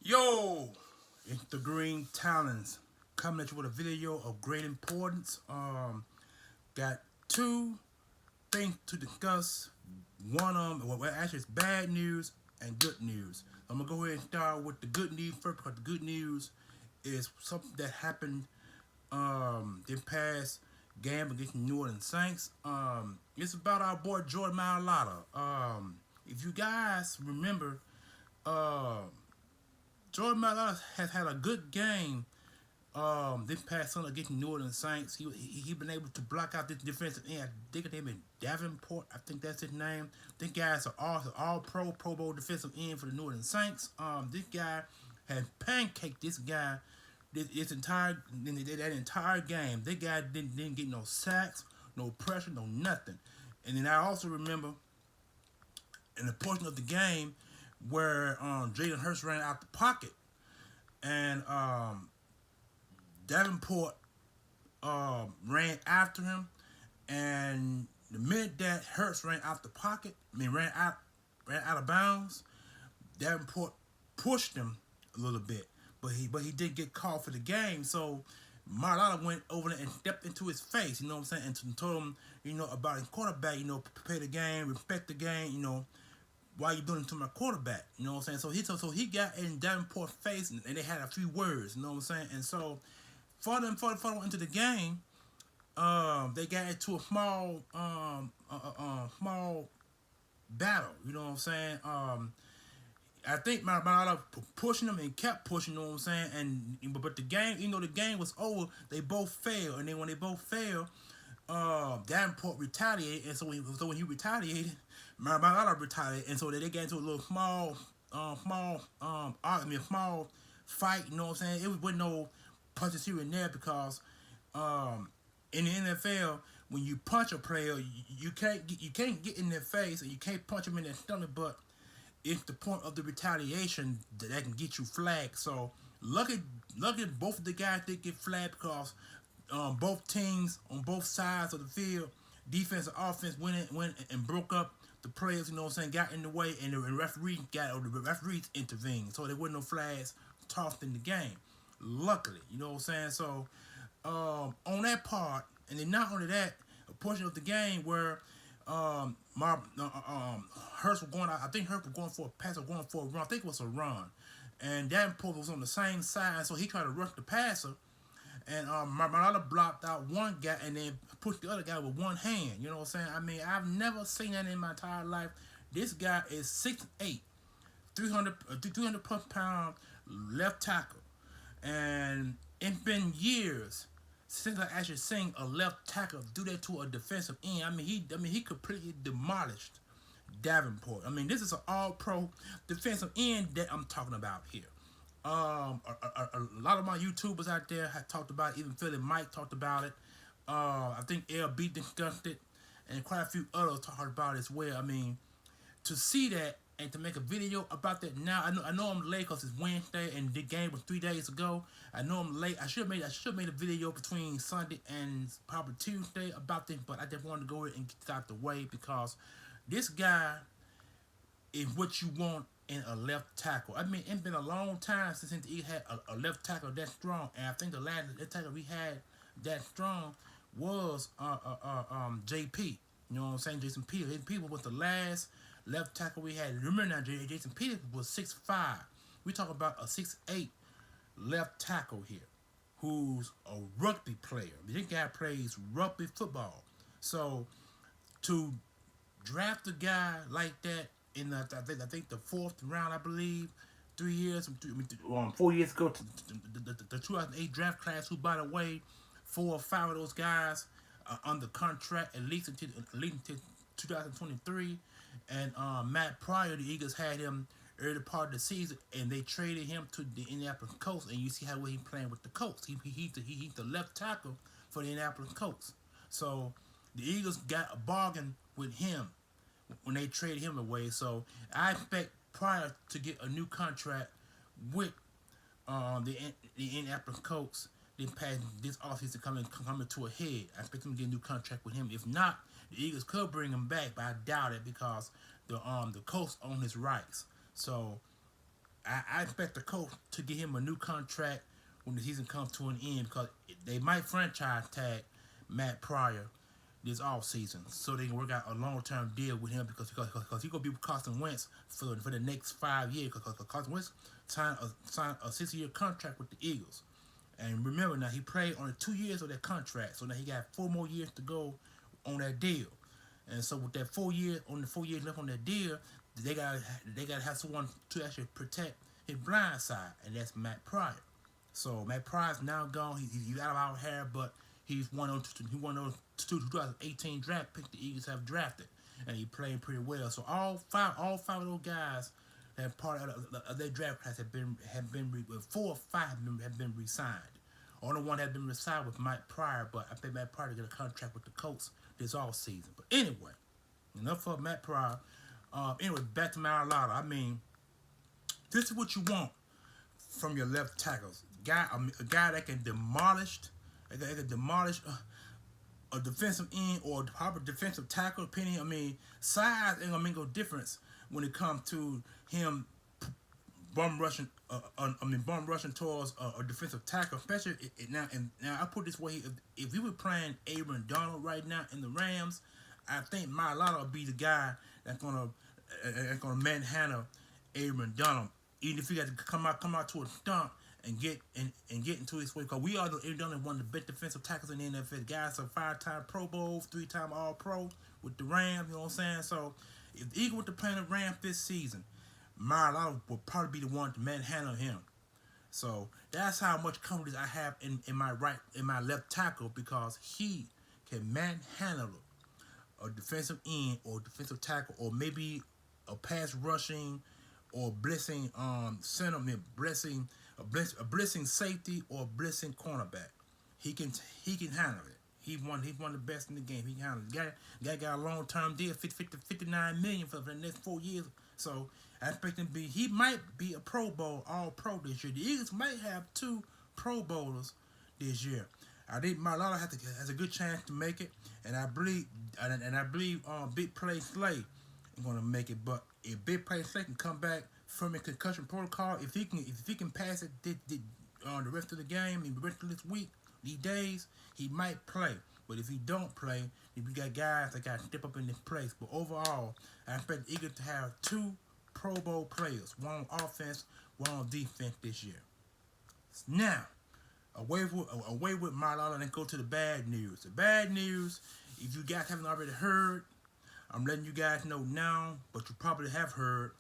Yo, it's the Green Talons coming at you with a video of great importance. Got two things to discuss. One well, actually it's bad news and good news. I'm gonna go ahead and start with the good news first because the good news is something that happened this past game against the New Orleans Saints. It's about our boy Jordan Mailata. If you guys remember, uh, Jordan Mailata has had a good game this past Sunday against the New Orleans Saints. He been able to block out this defensive end. I think his name is Davenport. I think that's his name. This guy's an all Pro Bowl defensive end for the New Orleans Saints. This guy has pancaked this guy this entire that entire game. This guy didn't get no sacks, no pressure, no nothing. And then I also remember in the portion of the game where Jalen Hurts ran out the pocket and Davenport ran after him, and the minute that Hurts ran out the pocket, ran out of bounds, Davenport pushed him a little bit, but he did get called for the game. So Marlatta went over there and stepped into his face, you know what I'm saying, and told him, about his quarterback, prepare the game, respect the game, why you doing it to my quarterback? You know what I'm saying? So he got in Davenport's face and they had a few words, you know what I'm saying? And so further into the game, they got into a small battle, you know what I'm saying? I think my pushing them and kept pushing, you know what I'm saying? But the game, the game was over, they both failed. And then when they both failed, Davenport retaliated, and so when he retaliated, Marlatta retaliated, and so they got into a little small argument, small fight. You know what I'm saying? It wasn't no punches here and there because in the NFL, when you punch a player, you can't get in their face and you can't punch them in their stomach, but it's the point of the retaliation that can get you flagged. So lucky both of the guys did get flagged because both teams on both sides of the field, defense and offense, went and broke up the players. You know what I'm saying? Got in the way, and the referees intervened, so there wasn't no flags tossed in the game. Luckily, you know what I'm saying. So on that part, and then not only that, a portion of the game where Hurts was going. I think Hurts was going for a pass or going for a run. I think it was a run, and Davenport was on the same side, so he tried to rush the passer. And Marlatta blocked out one guy and then pushed the other guy with one hand. You know what I'm saying? I mean, I've never seen that in my entire life. This guy is 6'8", 300 plus pound left tackle. And it's been years since I actually seen a left tackle do that to a defensive end. I mean, he completely demolished Davenport. I mean, this is an all-pro defensive end that I'm talking about here. A lot of my YouTubers out there have talked about it. Even Philly Mike talked about it. I think LB discussed it, and quite a few others talked about it as well. I mean, to see that and to make a video about that now, I know I'm late because it's Wednesday and the game was 3 days ago. I know I'm late. I should have made a video between Sunday and probably Tuesday about this, but I just wanted to go ahead and get it out the way because this guy is what you want in a left tackle. I mean, it's been a long time since he had a left tackle that strong, and I think the last left tackle we had that strong was JP. You know what I'm saying? Jason Peters. Jason Peters was the last left tackle we had. Remember now, Jason Peters was 6'5". We talk about a 6'8" left tackle here, who's a rugby player. This guy plays rugby football. So to draft a guy like that in I think the fourth round, I believe, 4 years ago, the 2008 draft class, who, by the way, 4 or 5 of those guys are under contract at least until 2023. And Matt Pryor, the Eagles had him early part of the season, and they traded him to the Indianapolis Colts. And you see how well he's playing with the Colts. He's the left tackle for the Indianapolis Colts. So the Eagles got a bargain with him when they traded him away. So I expect Pryor to get a new contract with the Indianapolis Colts this offseason coming to a head. I expect him to get a new contract with him. If not, the Eagles could bring him back, but I doubt it because the Colts own his rights. So I expect the coach to get him a new contract when the season comes to an end because they might franchise tag Matt Pryor this off season so they can work out a long term deal with him because he's gonna be with Carson Wentz for the next 5 years because Carson Wentz signed a 6-year contract with the Eagles. And remember now he played only 2 years of that contract, so now he got 4 more years to go on that deal. And so with that 4 years left on that deal, they gotta have someone to actually protect his blind side, and that's Matt Pryor. So Matt Pryor's now gone. He's out of our hair, but he's one of those 2018 draft picks the Eagles have drafted, and he playing pretty well. So all five of those guys that part of their draft class have been 4 or 5 of them have been re-signed. Only one has been re-signed with Matt Pryor, but I think Matt Pryor to get a contract with the Colts this off season. But anyway, enough of Matt Pryor. Anyway, back to Mailata. I mean, this is what you want from your left tackles. A guy that can demolish a defensive end or proper defensive tackle. Depending, I mean, size ain't gonna make no difference when it comes to him bum rushing. Bum rushing towards a defensive tackle, especially now. And now I put this way: if we were playing Aaron Donald right now in the Rams, I think Marlatta will be the guy that's gonna manhandle Aaron Donald. Even if he got to come out to a stump and get into his way, because we are Aaron Donald, one of the best defensive tackles in the NFL. Guys are 5-time Pro Bowls, 3-time All Pro with the Rams. You know what I'm saying? So if the Eagles were to play the Rams this season, Marlatta will probably be the one to manhandle him. So that's how much confidence I have in my left tackle, because he can manhandle a defensive end or defensive tackle, or maybe a pass rushing or blitzing center, a blitzing safety or blitzing cornerback. He can handle it. He's one of the best in the game. He can handle it. Guy got a long term deal, 59 million for the next 4 years. So I expect him to be. He might be a Pro Bowl, All Pro this year. The Eagles might have 2 Pro Bowlers this year. I think Marlatta has a good chance to make it, and I believe Big Play Slay is going to make it. But if Big Play Slay can come back from a concussion protocol, if he can pass it the rest of the game and the rest of this week, these days, he might play. But if he don't play, if we got guys that got to step up in this place. But overall, I expect the Eagles to have 2 Pro Bowl players, one on offense, one on defense this year. Now, away with Marlatta, and go to the bad news. The bad news, if you guys haven't already heard, I'm letting you guys know now, but you probably have heard.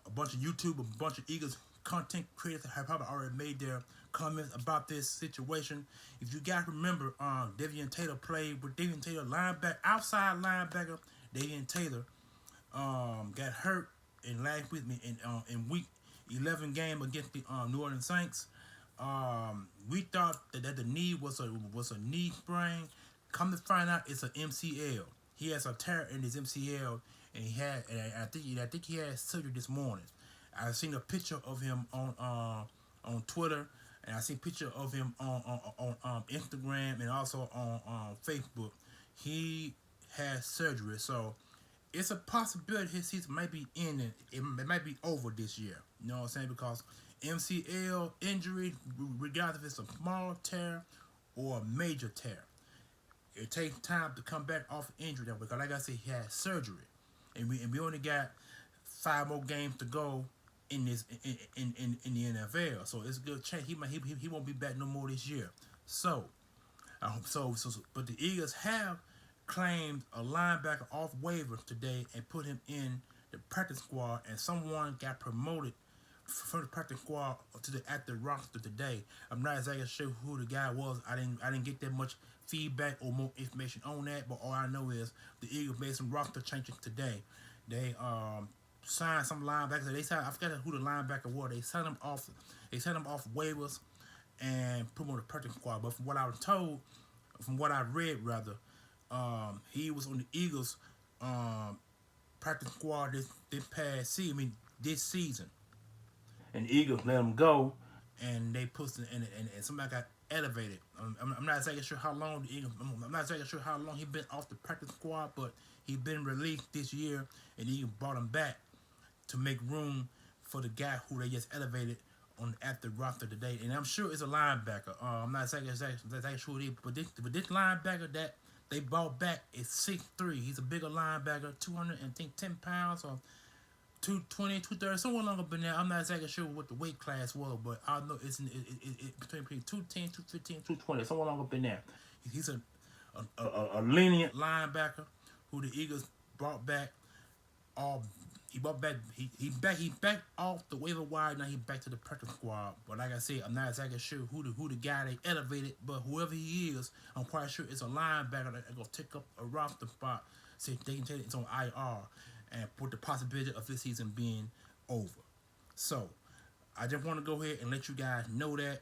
A bunch of YouTube, a bunch of Eagles content creators have probably already made their comments about this situation. If you guys remember, Davion Taylor played with Davion Taylor, outside linebacker. Davion Taylor got hurt in last week in week 11 game against the New Orleans Saints. We thought that the knee was a knee sprain. Come to find out, it's an MCL. He has a tear in his MCL, and I think he had surgery this morning. I've seen a picture of him on Twitter, and I seen a picture of him on Instagram and also on Facebook. He had surgery, so it's a possibility his season might be ending. It might be over this year. You know what I'm saying? Because MCL injury, regardless if it's a small tear or a major tear, it takes time to come back off injury that way. Because like I said, he had surgery, and we only got 5 more games to go in this in the NFL. So it's a good chance he won't be back no more this year. So but the Eagles have claimed a linebacker off waivers today and put him in the practice squad, and someone got promoted from the practice squad to the active roster today. I'm not exactly sure who the guy was. I didn't get that much feedback or more information on that, but all I know is the Eagles made some roster changes today. They signed some linebackers. They signed, I forgot who the linebacker was. They signed him off waivers and put him on the practice squad. But from what I was told, from what I read rather, he was on the Eagles practice squad this season. And the Eagles let him go, and they put and somebody got elevated. I'm not exactly sure how long I'm not exactly sure how long he been off the practice squad, but he been released this year, and the Eagles brought him back to make room for the guy who they just elevated on at the roster today, and I'm sure it's a linebacker. I'm not exactly sure it is, but this linebacker that they brought back is 6'3". He's a bigger linebacker, 210 pounds or 220, 230, somewhere along up in there. I'm not exactly sure what the weight class was, but I know it's between 210, 215, 220, somewhere along up in there. He's a lenient linebacker who the Eagles brought back. He brought back he back off the waiver wire. Now he back to the practice squad. But like I said, I'm not exactly sure who the guy they elevated, but whoever he is, I'm quite sure it's a linebacker that gonna take up a roster spot. So they can take it on IR and put the possibility of this season being over. So I just want to go ahead and let you guys know that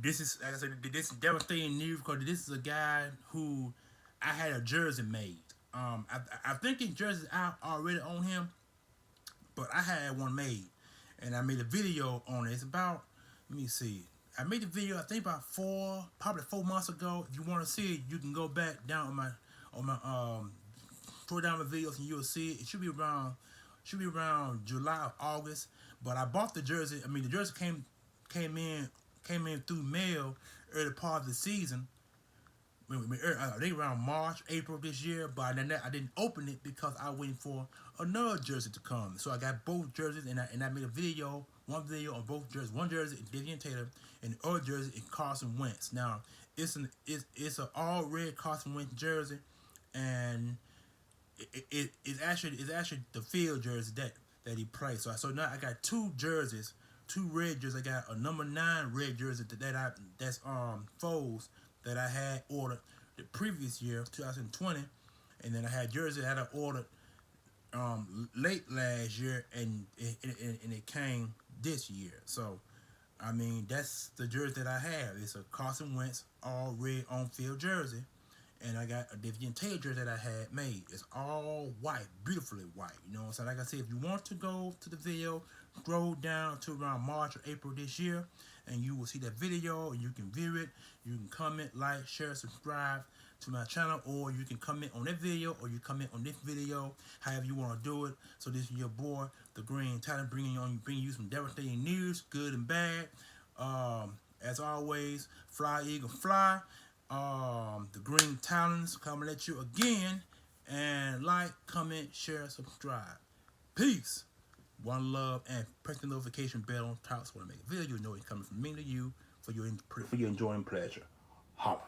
this is, like I said, this is devastating news because this is a guy who I had a jersey made. I think his jersey's out already on him, but I had one made, and I made a video on it. It's about, let me see, I made the video I think about probably 4 months ago. If you want to see it, you can go back down on my scroll down my videos and you'll see it. It should be around July or August. But I bought the jersey. I mean, the jersey came in through mail early part of the season. I think around March, April this year, but I didn't open it because I was waiting for another jersey to come. So I got both jerseys, and I made one video on both jerseys. One jersey is Davion Taylor, and the other jersey is Carson Wentz. Now it's an all red Carson Wentz jersey, and it's actually the field jersey that he plays. So now I got two jerseys, two red jerseys. I got a number 9 red jersey that's Foles that I had ordered the previous year, 2020, and then I had jersey that I ordered late last year, and it came this year. So I mean, that's the jersey that I have. It's a Carson Wentz all red on field jersey. And I got a Davion Taylor jersey that I had made. It's all white, beautifully white. You know what I'm saying? Like I said, if you want to go to the video, scroll down to around March or April this year, and you will see that video, and you can view it. You can comment, like, share, subscribe to my channel, or you can comment on that video, or you comment on this video, however you want to do it. So this is your boy, the Green Talent, bringing you some devastating news, good and bad. As always, fly eagle fly. The Green Talents coming at you again, and like, comment, share, subscribe. Peace, one love, and press the notification bell on top so when I make a video, you know it's coming from me to you for your enjoying pleasure. Holla.